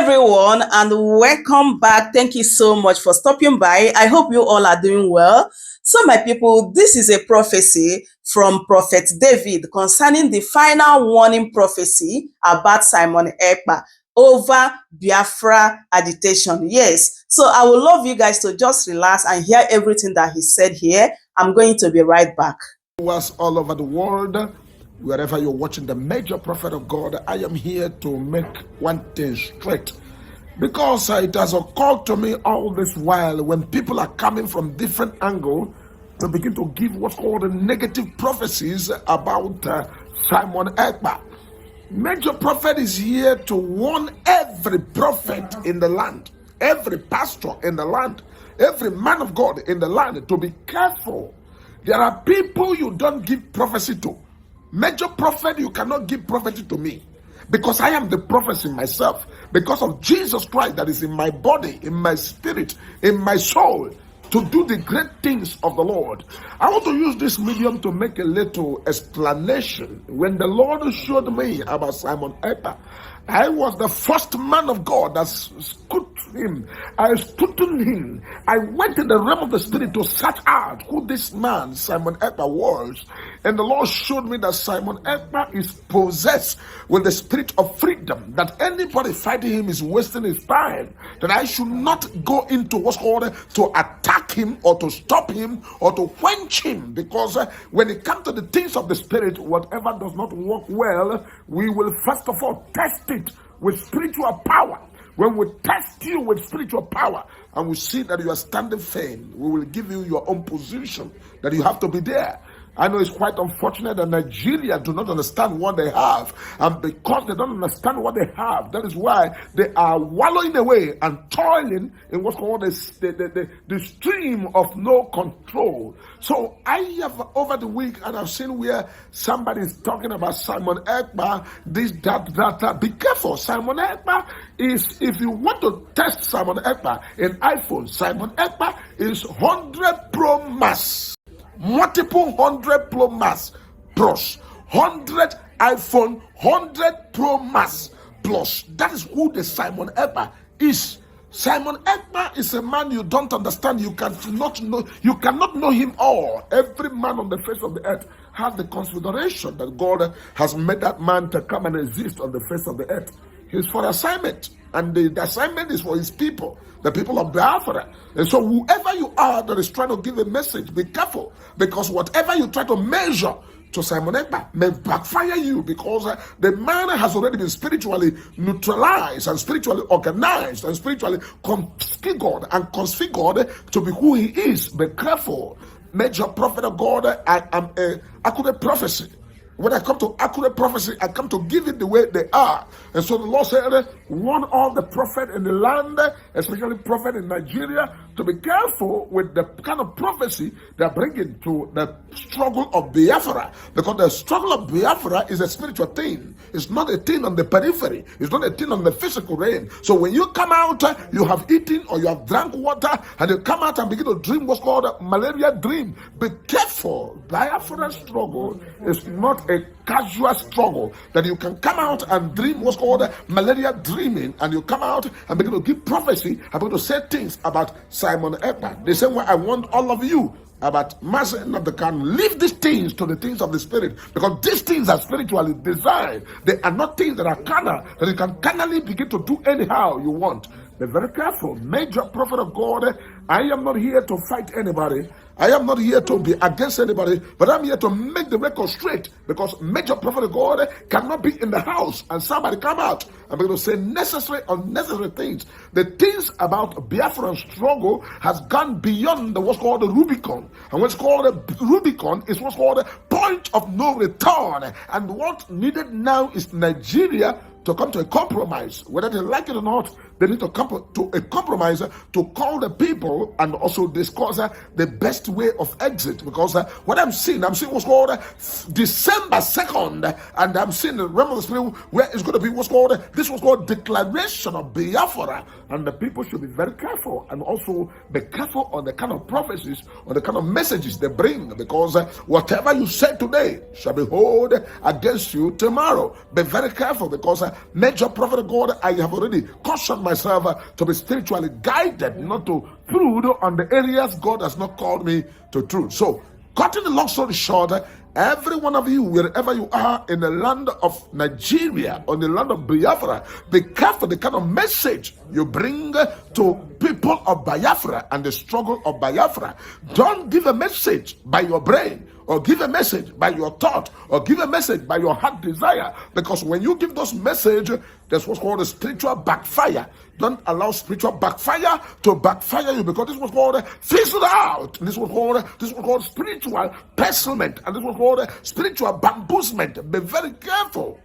everyone, and welcome back. Thank you so much for stopping by. I hope you all are doing well. So my people, this is a prophecy from Prophet David concerning the final warning prophecy about Simon Ekpa over Biafra agitation. Yes, so I would love you guys to just relax and hear everything that he said here. I'm going to be right back. All over the world, wherever you're watching the major prophet of God, I am here to make one thing straight, because it has occurred to me all this while when people are coming from different angles to begin to give what's called negative prophecies about Simon Ekpa. Major prophet is here to warn every prophet in the land, every pastor in the land, every man of God in the land to be careful. There are people you don't give prophecy to. Major prophet, you cannot give prophecy to me, because I am the prophecy myself, because of Jesus Christ that is in my body, in my spirit, in my soul, to do the great things of the Lord. I want to use this medium to make a little explanation. When the Lord showed me about Simon Ekpa, I was the first man of God that scrutinized him. I scrutinized him. I went in the realm of the spirit to search out who this man, Simon Ekpa, was. And the Lord showed me that Simon Ekpa is possessed with the spirit of freedom, that anybody fighting him is wasting his time, that I should not go into what's called to attack him or to stop him or to quench him, because when it comes to the things of the spirit, whatever does not work well, we will first of all test it with spiritual power. When we test you with spiritual power and we see that you are standing firm, we will give you your own position, that you have to be there. I know it's quite unfortunate that Nigeria do not understand what they have, and because they don't understand what they have, that is why they are wallowing away and toiling in what's called the stream of no control. So I have over the week, and I've seen where somebody is talking about Simon Ekpa, this, that. Be careful. Simon Ekpa is, if you want to test Simon Ekpa in iPhone, Simon Ekpa is 100 Pro Max. Multiple 100 Pro Max plus 100 iPhone 100 Pro Max plus. That is who the Simon Ekpa is. Simon Ekpa is a man you don't understand. You cannot know him all. Every man on the face of the earth has the consideration that God has made that man to come and exist on the face of the earth. He's for assignment, and the assignment is for his people, the people of Biafra. And so whoever you are that is trying to give a message, be careful, because whatever you try to measure to Simon Ekpa may backfire you, because the man has already been spiritually neutralized and spiritually organized and spiritually configured to be who he is. Be careful. Major prophet of God, I am a accurate prophecy. When I come to accurate prophecy, I come to give it the way they are. And so the Lord said, warn all the prophet in the land, especially prophet in Nigeria, to be careful with the kind of prophecy they're bringing to the struggle of Biafra. Because the struggle of Biafra is a spiritual thing. It's not a thing on the periphery. It's not a thing on the physical realm. So when you come out, you have eaten or you have drank water, and you come out and begin to dream what's called a malaria dream. Be careful. Biafra struggle is not a casual struggle that you can come out and dream what's called malaria dreaming, and you come out and begin to give prophecy about to say things about Simon Ekpa. The same way I want all of you about Master of the Can, leave these things to the things of the spirit, because these things are spiritually designed. They are not things that are carnal, that you can carnally begin to do anyhow you want. Be very careful. Major prophet of God, I am not here to fight anybody. I am not here to be against anybody, but I'm here to make the record straight, because major prophet of God cannot be in the house and somebody come out and begin to say necessary, unnecessary things. The things about Biafran struggle has gone beyond what's called the Rubicon. And what's called the Rubicon is what's called the point of no return. And what needed now is Nigeria to come to a compromise. Whether they like it or not, they need to come to a compromise to call the people and also discuss the best way of exit. Because what I'm seeing what's called December 2nd, and I'm seeing the realm of the spirit where it's going to be what's called, this was called declaration of Biafra. And the people should be very careful, and also be careful on the kind of prophecies, on the kind of messages they bring, because whatever you say today shall be held against you tomorrow. Be very careful, because major prophet of God, I have already cautioned myself to be spiritually guided, not to prove on the areas God has not called me to truth. So, cutting the long story short, every one of you, wherever you are in the land of Nigeria or the land of Biafra, be careful the kind of message you bring to people of Biafra and the struggle of Biafra. Don't give a message by your brain, or give a message by your thought, or give a message by your heart desire, because when you give those messages, that's what's called a spiritual backfire. Don't allow spiritual backfire to backfire you, because this was called fizzle out. This was called spiritual pestilment, and this was called spiritual bamboozlement. Be very careful.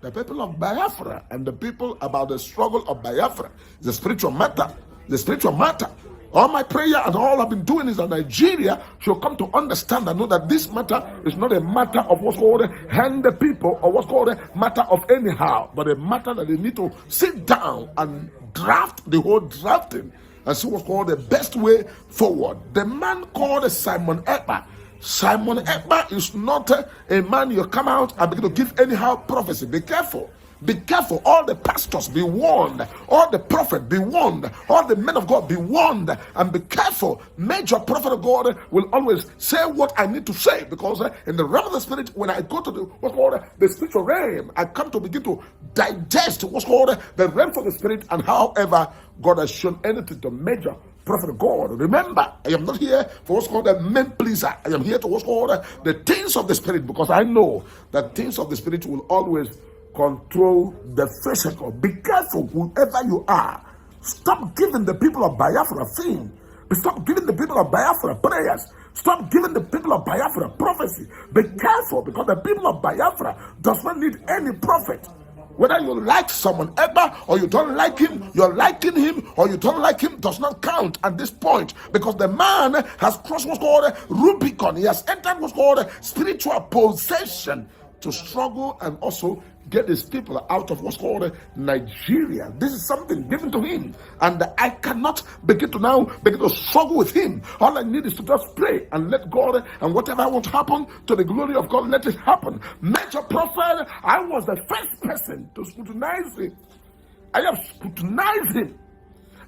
The people of Biafra and the people about the struggle of Biafra is a spiritual matter. The spiritual matter. All my prayer and all I've been doing is that Nigeria should come to understand and know that this matter is not a matter of what's called hand the people, or what's called a matter of anyhow, but a matter that they need to sit down and draft the whole drafting and see what's called the best way forward. The man called Simon Ekpa. Simon Ekpa is not a man you come out and begin to give anyhow prophecy. Be careful. Be careful. All the pastors, be warned. All the prophets, be warned. All the men of God, be warned. And be careful. Major prophet of God will always say what I need to say, because in the realm of the spirit, when I go to what's called the spiritual realm, I come to begin to digest what's called the realm of the spirit, and however God has shown anything to major prophet of God. Remember, I am not here for what's called a men pleaser. I am here to what's called the things of the spirit, because I know that things of the spirit will always control the physical. Be careful, whoever you are. Stop giving the people of Biafra things. Stop giving the people of Biafra prayers. Stop giving the people of Biafra prophecy. Be careful, because the people of Biafra does not need any prophet. Whether you like someone ever or you don't like him, you're liking him or you don't like him does not count at this point, because the man has crossed what's called Rubicon. He has entered what's called spiritual possession to struggle and also get his people out of what's called Nigeria. This is something given to him, and I cannot begin to struggle with him. All I need is to just pray and let God, and whatever I want to happen to the glory of God, let it happen. Major prophet, I was the first person to scrutinize him. I have scrutinized him.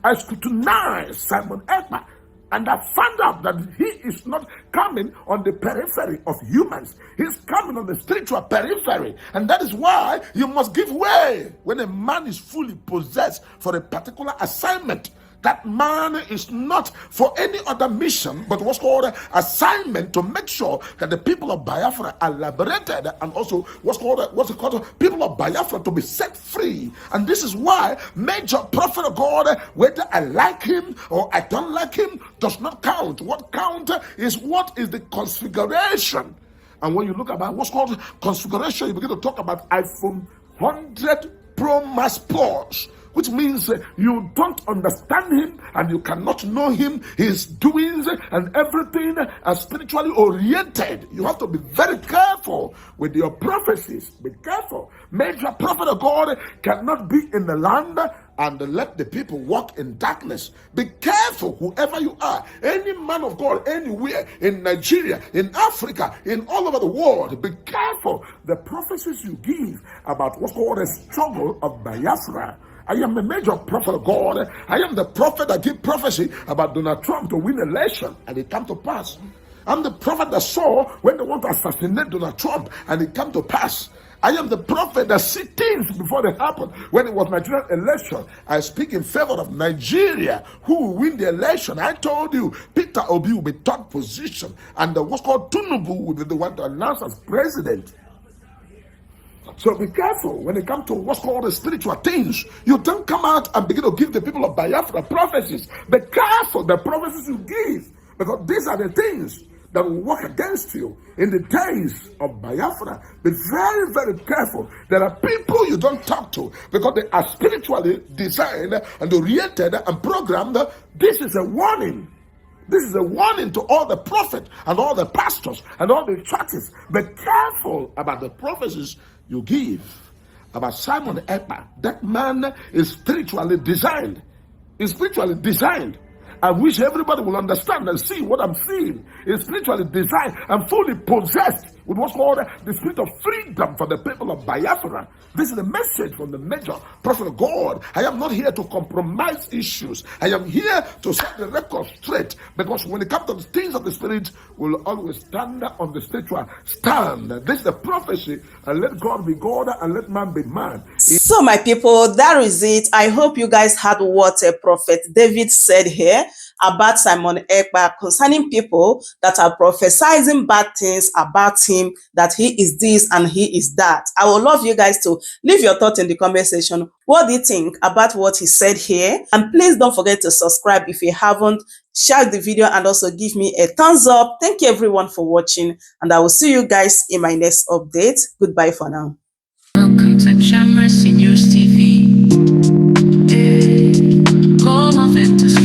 I scrutinized Simon Ekpa, and I found out that he is not coming on the periphery of humans. He's coming on the spiritual periphery. And that is why you must give way when a man is fully possessed for a particular assignment. That man is not for any other mission, but what's called assignment to make sure that the people of Biafra are liberated, and also what's called people of Biafra to be set free. And this is why major prophet of God, whether I like him or I don't like him, does not count. What counts is what is the configuration. And when you look about what's called configuration, you begin to talk about iPhone 100 Pro Max Plus, which means you don't understand him and you cannot know him, his doings and everything are spiritually oriented. You have to be very careful with your prophecies. Be careful. Major prophet of God cannot be in the land and let the people walk in darkness. Be careful, whoever you are, any man of God, anywhere, in Nigeria, in Africa, in all over the world. Be careful the prophecies you give about what's called a struggle of Biafra. I am the major prophet of God. I am the prophet that give prophecy about Donald Trump to win election, and it come to pass. I'm the prophet that saw when they want to assassinate Donald Trump, and it come to pass. I am the prophet that see things before they happen. When it was Nigerian election, I speak in favor of Nigeria, who will win the election. I told you, Peter Obi will be third position, and what's called Tinubu will be the one to announce as president. So be careful when it comes to what's called the spiritual things. You don't come out and begin to give the people of Biafra prophecies. Be careful the prophecies you give, because these are the things that will work against you in the days of Biafra. Be very, very careful. There are people you don't talk to because they are spiritually designed and oriented and programmed. This is a warning. This is a warning to all the prophets and all the pastors and all the churches. Be careful about the prophecies you give. About Simon Ekpa, that man is spiritually designed. Is spiritually designed. I wish everybody will understand and see what I'm seeing. Is spiritually designed and fully possessed with what's called the spirit of freedom for the people of Biafra. This is a message from the major prophet of God. I am not here to compromise issues. I am here to set the record straight, because when it comes to the things of the spirit, we'll always stand on the spiritual stand. This is the prophecy, and let God be God and let man be man. So my people, that is it. I hope you guys heard what Prophet David said here about Simon Ekpa concerning people that are prophesying bad things about him, that he is this and he is that. I would love you guys to leave your thoughts in the comment section. What do you think about what he said here? And please don't forget to subscribe if you haven't. Share the video and also give me a thumbs up. Thank you everyone for watching, and I will see you guys in my next update. Goodbye for now. Welcome to News TV. Hey, all of it.